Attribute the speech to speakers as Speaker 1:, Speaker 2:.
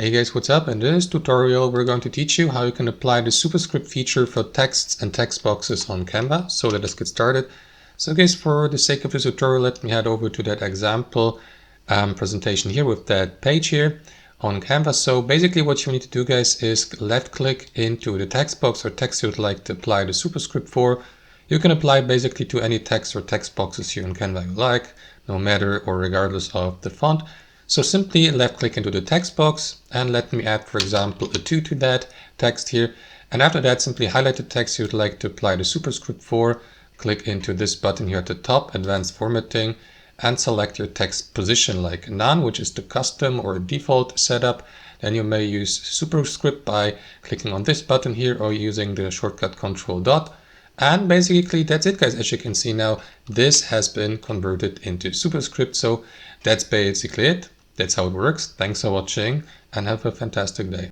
Speaker 1: Hey guys, what's up? In this tutorial, we're going to teach you how you can apply the Superscript feature for texts and text boxes on Canva. So let us get started. So guys, for the sake of this tutorial, let me head over to that example presentation here with that page here on Canva. So basically what you need to do, guys, is left click into the text box or text you would like to apply the Superscript for. You can apply basically to any text or text boxes here in Canva you like, no matter or regardless of the font. So simply left click into the text box and let me add, for example, a 2 to that text here. And after that, simply highlight the text you'd like to apply the Superscript for. Click into this button here at the top, Advanced Formatting, and select your text position like none, which is the custom or default setup. Then you may use Superscript by clicking on this button here or using the shortcut Control Dot. And basically that's it, guys. As you can see now, this has been converted into Superscript. So that's basically it. That's how it works. Thanks for watching and have a fantastic day.